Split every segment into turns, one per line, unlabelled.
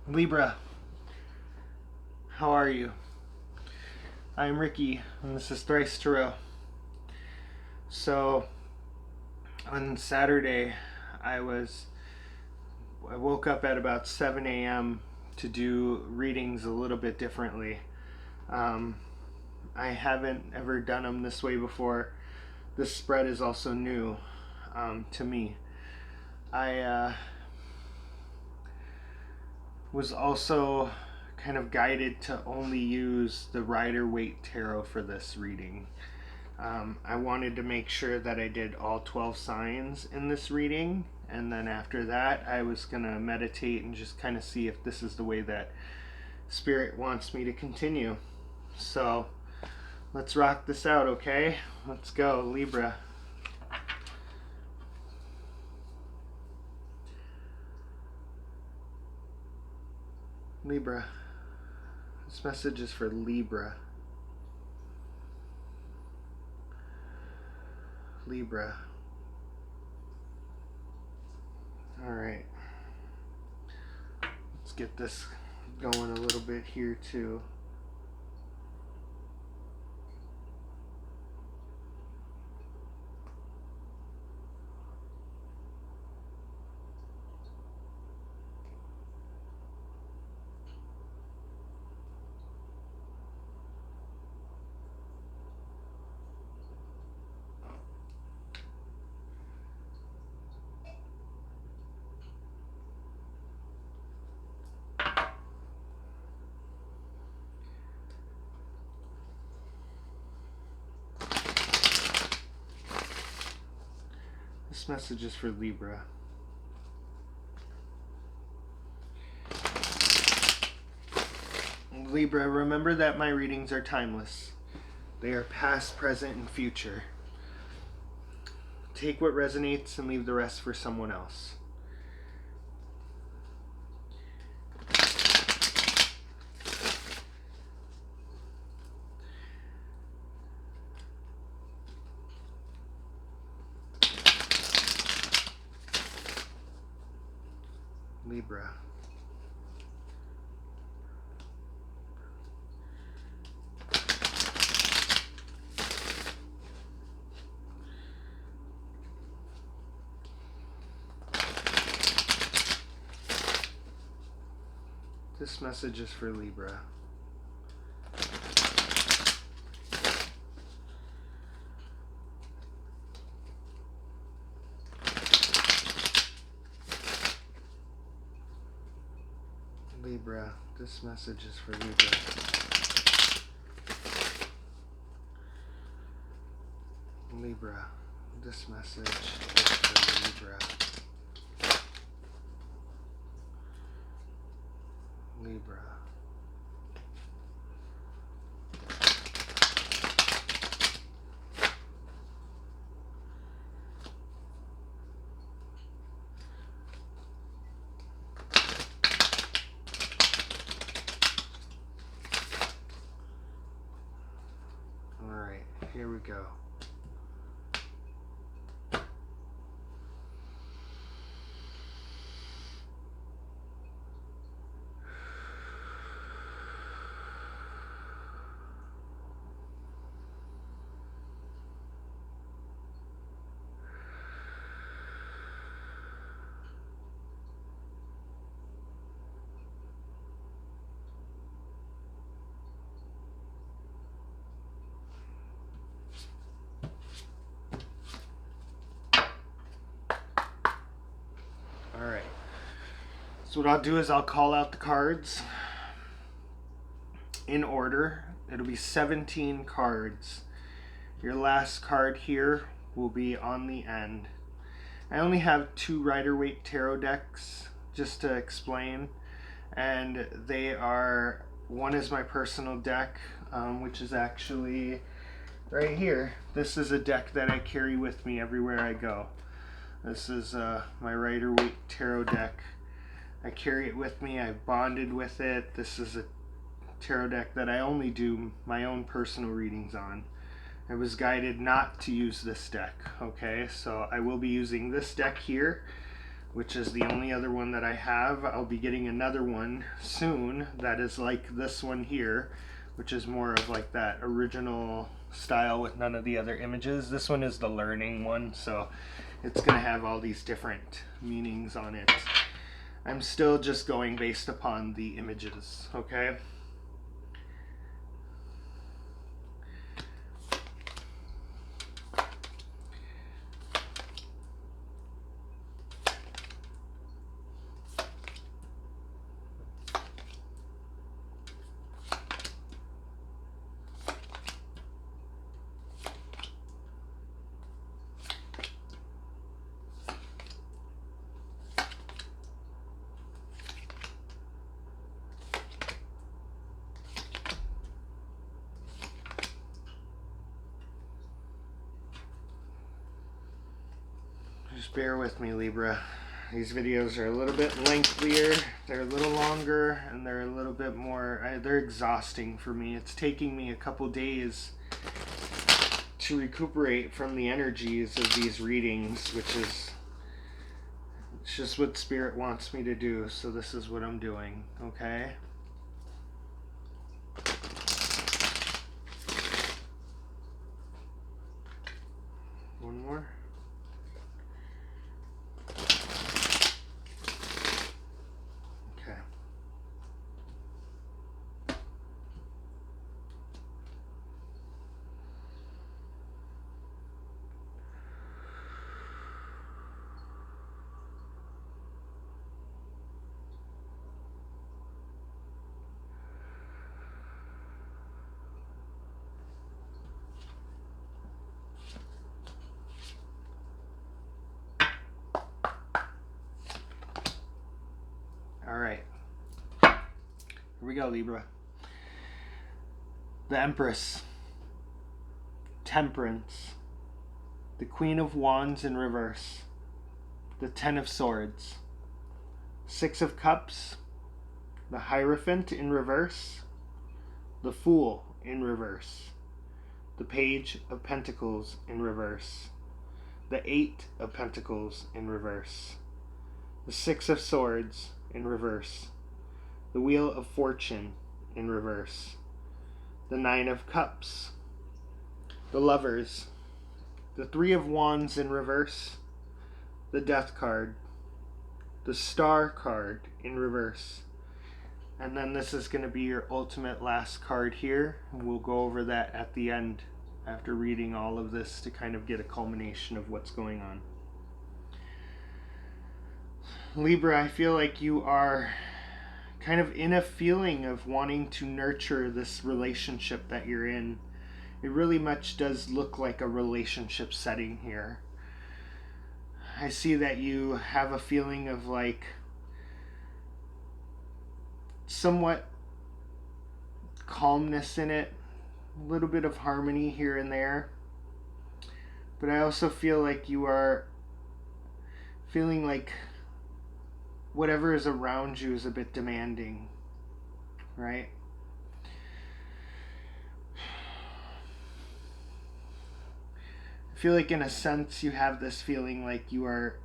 Libra, how are you? I'm Ricky, and this is Thrice Tarot. So, on Saturday, I woke up at about 7 a.m. to do readings a little bit differently. Um, I haven't ever done them this way before. This spread is also new to me. I was also kind of guided to only use the Rider-Waite Tarot for this reading. I wanted to make sure that I did all 12 signs in this reading, and then after that I was going to meditate and just kind of see if this is the way that Spirit wants me to continue. So let's rock this out, okay? Let's go, Libra. Libra. This message is for Libra. Libra. Alright. Let's get this going a little bit here too. This message is for Libra. Libra, remember that my readings are timeless. They are past, present, and future. Take what resonates and leave the rest for someone else. Libra. This message is for Libra. Libra, this message is for Libra. Libra, this message is for Libra. Libra. Alright, here we go. Alright. So what I'll do is I'll call out the cards in order. It'll be 17 cards. Your last card here will be on the end. I only have 2 Rider-Waite Tarot decks, just to explain. And they are, one is my personal deck, which is actually right here. This is a deck that I carry with me everywhere I go. This is my Rider-Waite Tarot deck. I carry it with me. I've bonded with it. This is a tarot deck that I only do my own personal readings on. I was guided not to use this deck, okay? So I will be using this deck here which is the only other one that I have. I'll be getting another one soon that is like this one here, which is more of like that original style with none of the other images. This one is the learning one, so it's going to have all these different meanings on it. I'm still just going based upon the images, okay? Just bear with me, Libra. These videos are a little bit lengthier, they're a little longer, and they're a little bit more, they're exhausting for me. It's taking me a couple days to recuperate from the energies of these readings, which is it's just what Spirit wants me to do, so this is what I'm doing, okay? One more. Okay. All right. Here we go, Libra. The Empress. Temperance. The Queen of Wands in reverse. The Ten of Swords. Six of Cups. The Hierophant in reverse. The Fool in reverse. The Page of Pentacles in reverse. The Eight of Pentacles in reverse. The Six of Swords in reverse. The Wheel of Fortune in reverse. The Nine of Cups. The Lovers. The Three of Wands in reverse. The Death card. The Star card in reverse. And then this is going to be your ultimate last card here. And we'll go over that at the end after reading all of this to kind of get a culmination of what's going on. Libra, I feel like you are kind of in a feeling of wanting to nurture this relationship that you're in. It really much does look like a relationship setting here. I see that you have a feeling of like somewhat calmness in it, a little bit of harmony here and there. But I also feel like you are feeling like whatever is around you is a bit demanding, right? I feel like in a sense you have this feeling like you are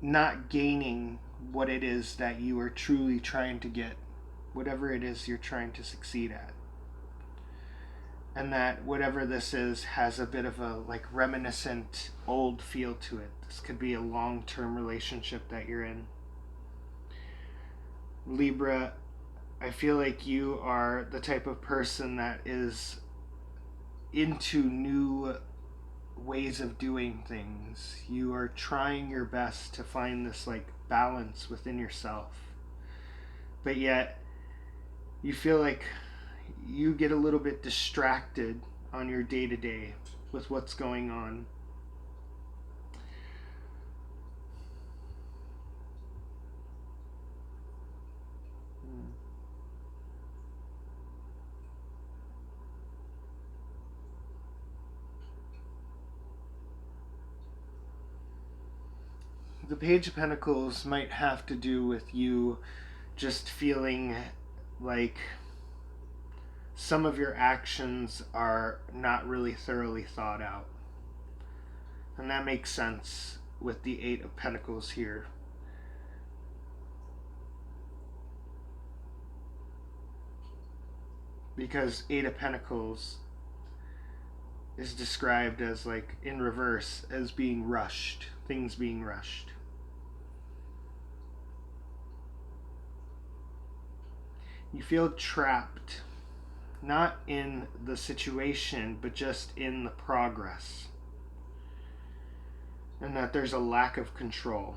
not gaining what it is that you are truly trying to get, whatever it is you're trying to succeed at. And that whatever this is has a bit of a like reminiscent old feel to it. This could be a long-term relationship that you're in. Libra, I feel like you are the type of person that is into new ways of doing things. You are trying your best to find this like balance within yourself. But yet you feel like you get a little bit distracted on your day-to-day with what's going on. The Page of Pentacles might have to do with you just feeling like some of your actions are not really thoroughly thought out. And that makes sense with the Eight of Pentacles here. Because Eight of Pentacles is described as, like, in reverse, as being rushed, things being rushed. You feel trapped, not in the situation, but just in the progress. And that there's a lack of control.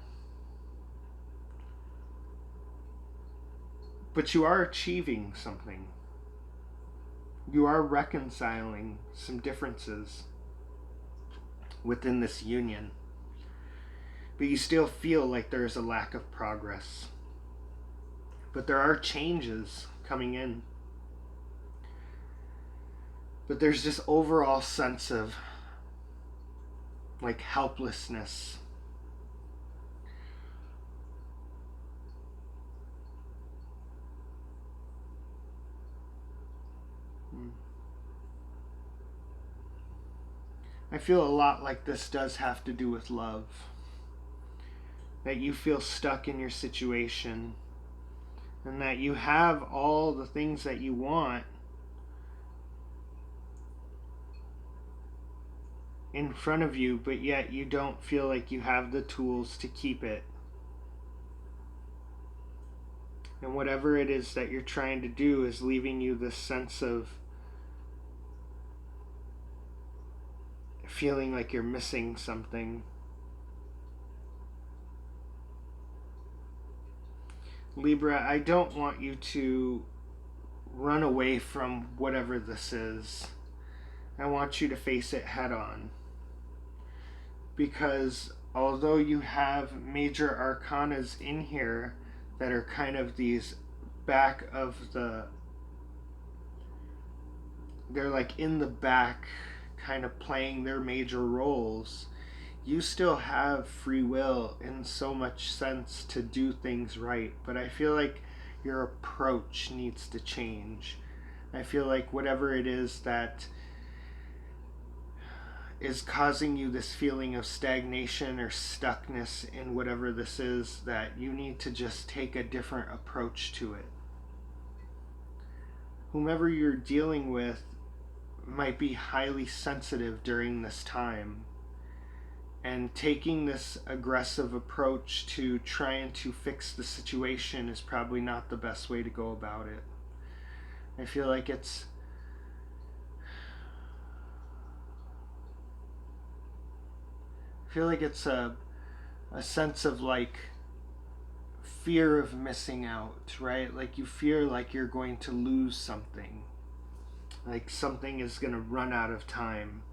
But you are achieving something. You are reconciling some differences within this union. But you still feel like there's a lack of progress. But there are changes coming in. But there's this overall sense of, like, helplessness. I feel a lot like this does have to do with love. That you feel stuck in your situation. And that you have all the things that you want in front of you, but yet you don't feel like you have the tools to keep it. And whatever it is that you're trying to do is leaving you this sense of feeling like you're missing something. Libra, I don't want you to run away from whatever this is. I want you to face it head on. Because although you have major arcanas in here that are kind of these back of the, they're like in the back, kind of playing their major roles, you still have free will in so much sense to do things right. But I feel like your approach needs to change. I feel like whatever it is that is causing you this feeling of stagnation or stuckness in whatever this is, that you need to just take a different approach to it. Whomever you're dealing with might be highly sensitive during this time. And taking this aggressive approach to trying to fix the situation is probably not the best way to go about it. I feel like it's a sense of, like, fear of missing out, right? Like you fear like you're going to lose something. Like something is going to run out of time.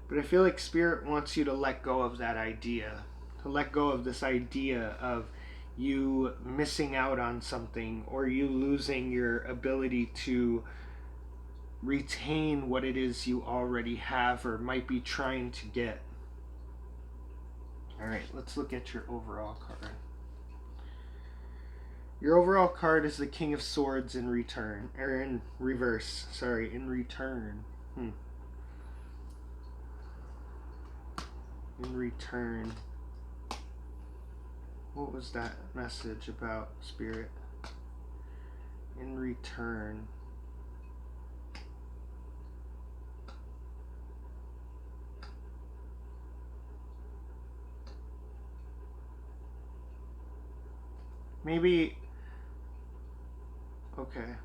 But I feel like Spirit wants you to let go of that idea. To let go of this idea of you missing out on something, or you losing your ability to retain what it is you already have or might be trying to get. Alright, let's look at your overall card. Your overall card is the King of Swords in return, or in reverse, sorry, in return. In return. What was that message about, Spirit? In return. Maybe. Okay.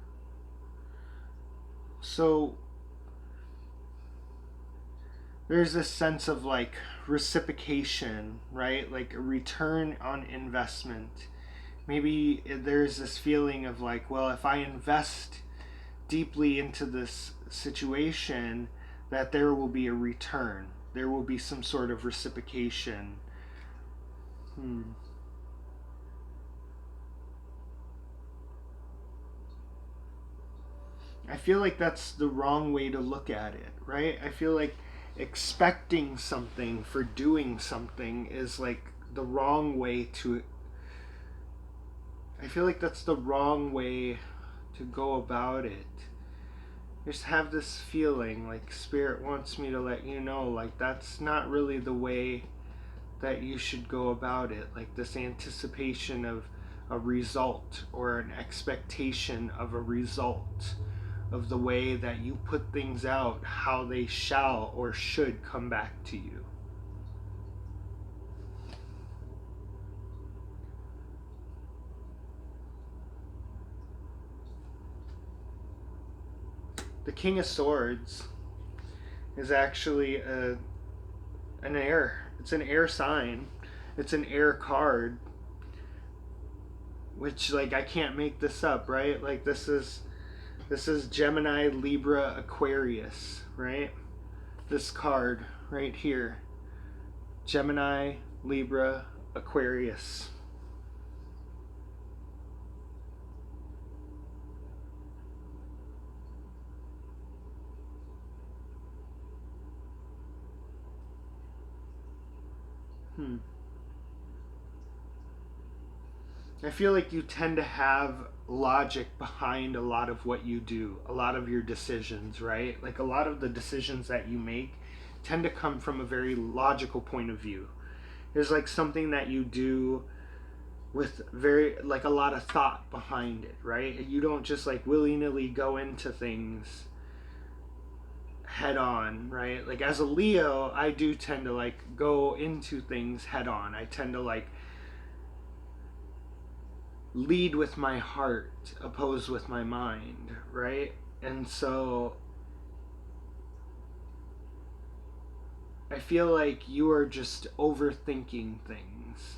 So there's this sense of, like, reciprocation, right? Like a return on investment. Maybe there's this feeling of, like, well, if I invest deeply into this situation, that there will be a return. There will be some sort of reciprocation. I feel like that's the wrong way to look at it, right? I feel like expecting something for doing something is, like, the wrong way to I feel like that's the wrong way to go about it. I just have this feeling like Spirit wants me to let you know, like, that's not really the way that you should go about it. Like, this anticipation of a result or an expectation of a result of the way that you put things out, how they shall or should come back to you. The King of Swords is actually an air. It's an air sign. It's an air card. Which, like, I can't make this up, right? Like, this is Gemini, Libra, Aquarius, right? This card right here. Gemini, Libra, Aquarius. I feel like you tend to have logic behind a lot of what you do, a lot of your decisions, right? Like, a lot of the decisions that you make tend to come from a very logical point of view. There's like something that you do with very, like, a lot of thought behind it, right? You don't just like willy-nilly go into things head on, right? Like, as a Leo, I do tend to like go into things head on. I tend to like lead with my heart opposed with my mind, right? And so I feel like you are just overthinking things,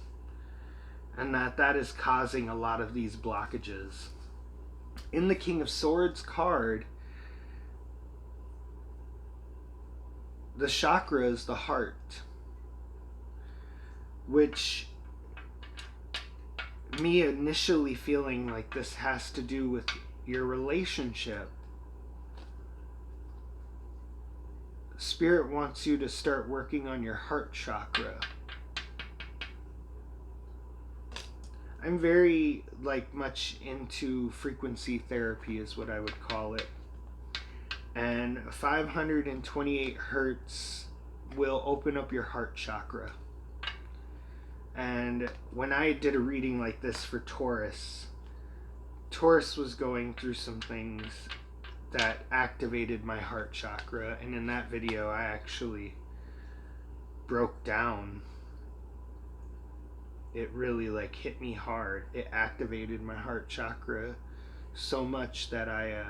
and that is causing a lot of these blockages. In the King of Swords card, the chakra is the heart, which me initially feeling like this has to do with your relationship. Spirit wants you to start working on your heart chakra. I'm very, like, much into frequency therapy is what I would call it. And 528 hertz will open up your heart chakra. And when I did a reading like this for Taurus was going through some things that activated my heart chakra, and in that video I actually broke down. It really like hit me hard. It activated my heart chakra so much that I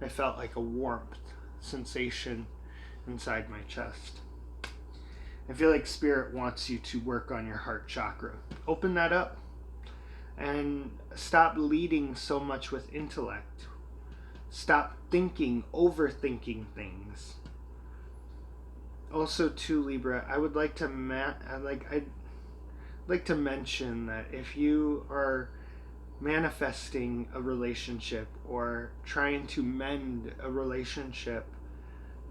felt like a warmth sensation inside my chest. I feel like Spirit wants you to work on your heart chakra. Open that up and stop leading so much with intellect. Stop thinking, overthinking things. Also, too, Libra, I would like to I'd like to mention that if you are manifesting a relationship or trying to mend a relationship,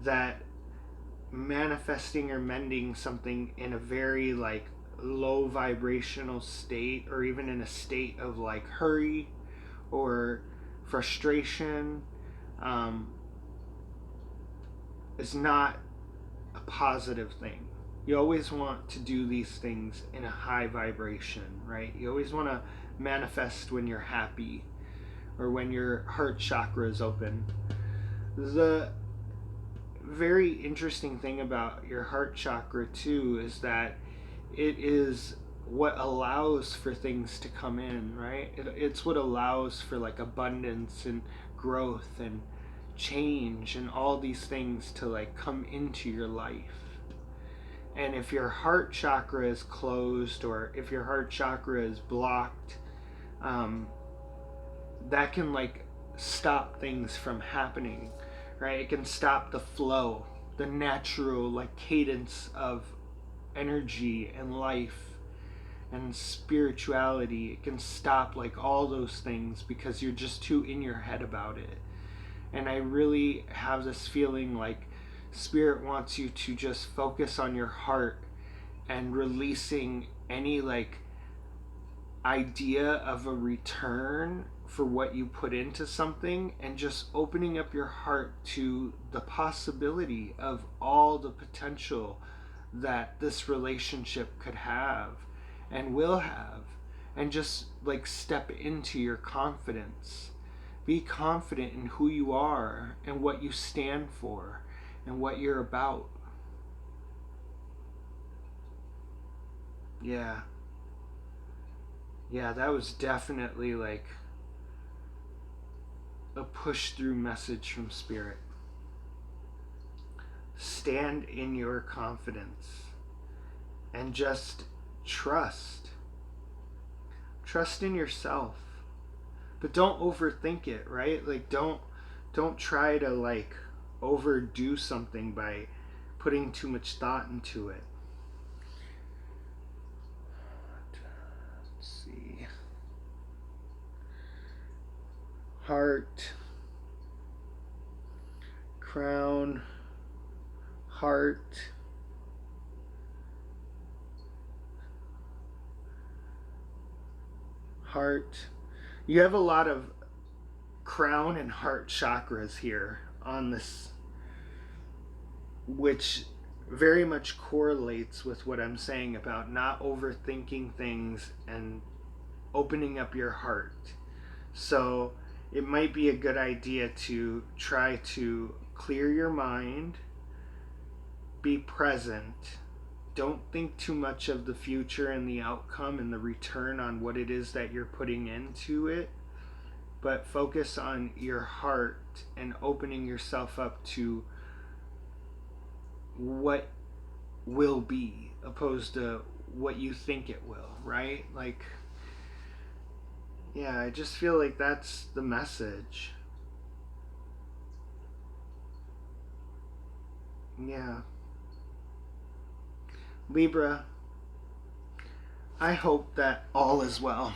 that manifesting or mending something in a very like low vibrational state, or even in a state of like hurry or frustration, is not a positive thing. You always want to do these things in a high vibration, right? You always want to manifest when you're happy or when your heart chakra is open. The very interesting thing about your heart chakra too is that it is what allows for things to come in, right? It's what allows for like abundance and growth and change and all these things to like come into your life. And if your heart chakra is closed, or if your heart chakra is blocked, that can like stop things from happening, right? It can stop the flow, the natural like cadence of energy and life and spirituality. It can stop like all those things because you're just too in your head about it. And I really have this feeling like Spirit wants you to just focus on your heart and releasing any like idea of a return for what you put into something, and just opening up your heart to the possibility of all the potential that this relationship could have and will have, and just like step into your confidence. Be confident in who you are and what you stand for and what you're about. Yeah. Yeah, that was definitely like a push through message from Spirit. Stand in your confidence and just trust. Trust in yourself. But don't overthink it, right? Like don't try to like overdo something by putting too much thought into it. Let's see. Heart, crown, heart, heart. You have a lot of crown and heart chakras here on this, which very much correlates with what I'm saying about not overthinking things and opening up your heart. So it might be a good idea to try to clear your mind, be present, don't think too much of the future and the outcome and the return on what it is that you're putting into it, but focus on your heart and opening yourself up to what will be opposed to what you think it will, right? Like, yeah, I just feel like that's the message. Yeah. Libra, I hope that all is well.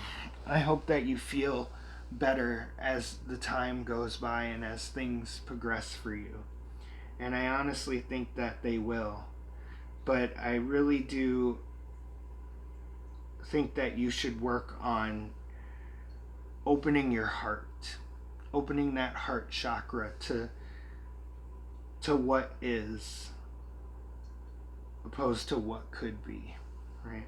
I hope that you feel better as the time goes by and as things progress for you. And I honestly think that they will. But I really do think that you should work on opening your heart, opening that heart chakra to what is opposed to what could be, right?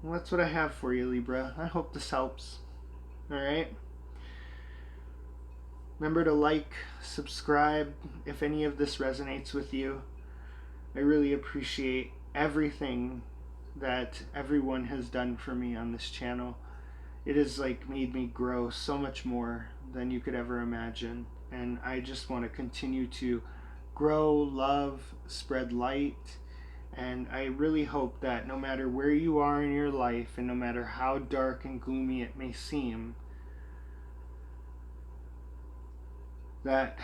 Well, that's what I have for you, Libra. I hope this helps. All right. Remember to like, subscribe if any of this resonates with you. I really appreciate everything that everyone has done for me on this channel. It has like made me grow so much more than you could ever imagine, and I just want to continue to grow, love, spread light. And I really hope that no matter where you are in your life and no matter how dark and gloomy it may seem, that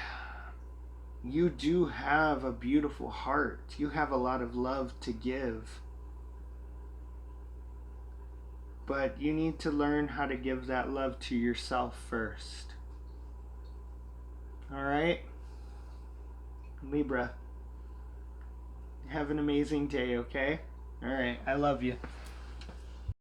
you do have a beautiful heart. You have a lot of love to give. But you need to learn how to give that love to yourself first. All right? Libra, have an amazing day, okay? All right, I love you.